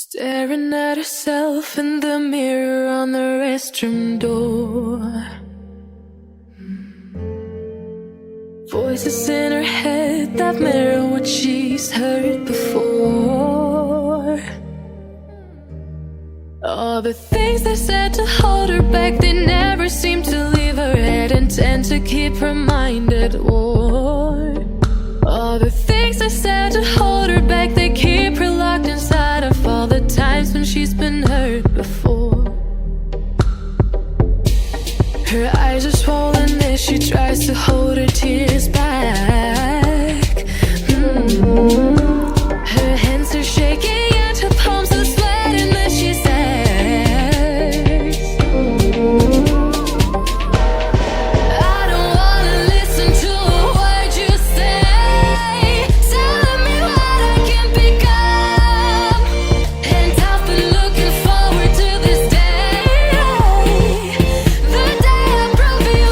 Staring at herself in the mirror on the restroom door. Voices in her head that mirror what she's heard before. All the things they said to hold her back, they never seem to leave her head and tend to keep her mind at war. All the things they said to hold her back, they keep her locked inside of all the times when she's been hurt before. Her eyes are swollen as she tries to hold her tears back. Her hands are shaking and her palms are sweating as she says, I don't wanna listen to a word you say, telling me what I can become. And I've been looking forward to this day, the day I prove you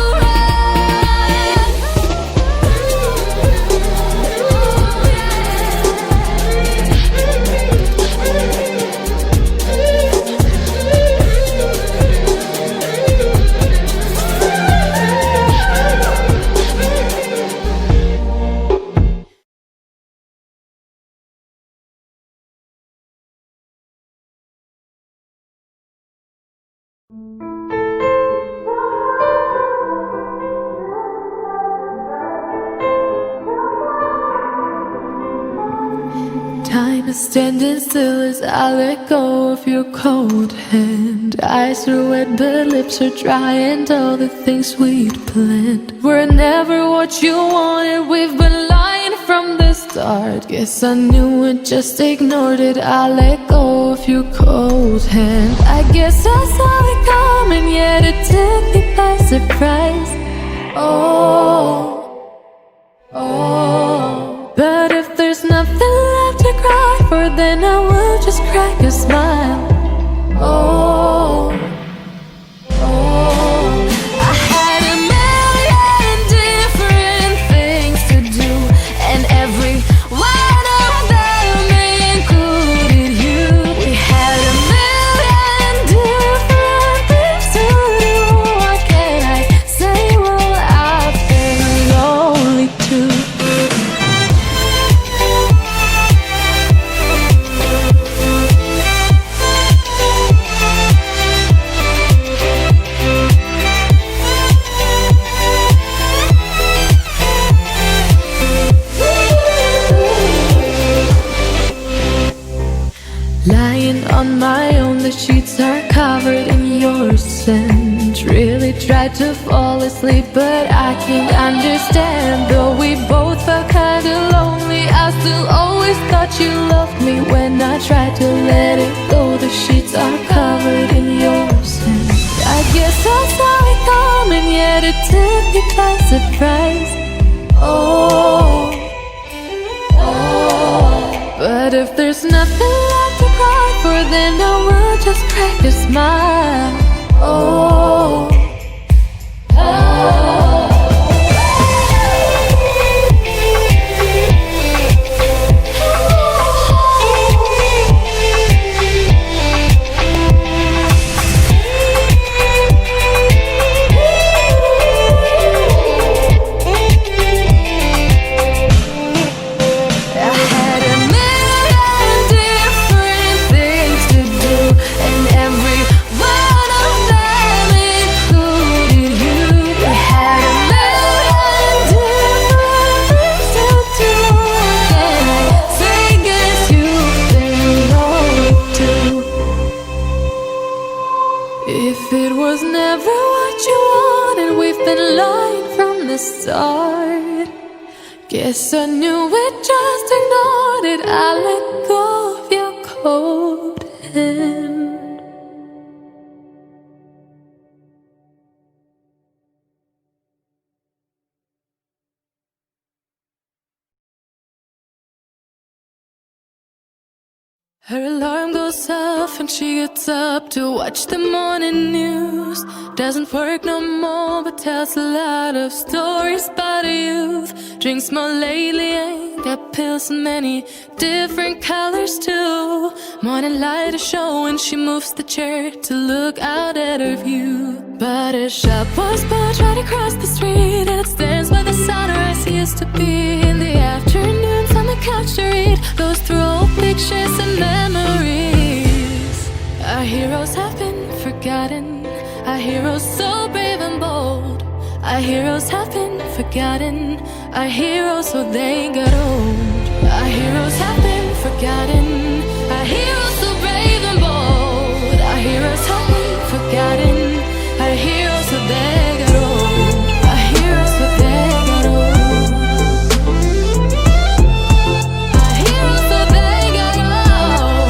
Time is standing still as I let go of your cold hand. Eyes are wet but lips are dry, and all the things we'd planned were never what you wanted. We've been lying from the start. Guess I knew it, just ignored it. I let go of your cold hand. I guess I saw it coming, yet it took me by surprise. Oh, but if there's nothing left to cry for, then I will just crack a smile. I had a million different things to do, and every one of them included you. We had a million different things to do. What can I say? Well, I've been lonely too. Lying on my own, the sheets are covered in your scent. Really tried to fall asleep, but I can't understand. Though we both felt kinda lonely, I still always thought you loved me. When I tried to let it go, the sheets are covered in your scent. I guess I saw it coming, yet it took me by surprise. But if there's nothing left to cry for, then I will just crack a smile. If it was never what you wanted, we've been lying from the start. Guess I knew it, just ignored it. I let go of your cold hand. Her alarm goes off and she gets up to watch the morning news. Doesn't work no more but tells a lot of stories about her youth. Drinks more lately, ain't got pills in many different colors too. Morning light is showing, she moves the chair to look out at her view. But her shop was built right across the street, and it stands where the sunrise used to be. In the afternoons on the couch to read, goes through old pictures and memories. Our heroes have been forgotten, our heroes so brave and bold. Our heroes have been forgotten, our heroes so they got old. Our heroes have been forgotten, our heroes so brave and bold. Our heroes have been forgotten, our heroes so they got old. Our heroes so they got old. Our heroes so they got old.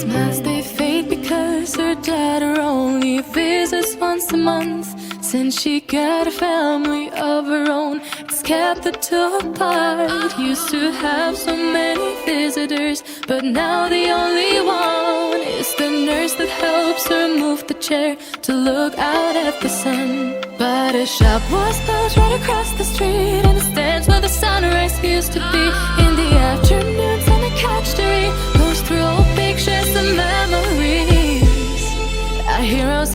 Smiles they fade because her dad only visits once a month. Since she got a family of her own, it's kept the two apart. Used to have so many visitors, but now the only one is the nurse that helps her move the chair to look out at the sun. But her shop was built right across the street, and it stands where the sunrise used to be.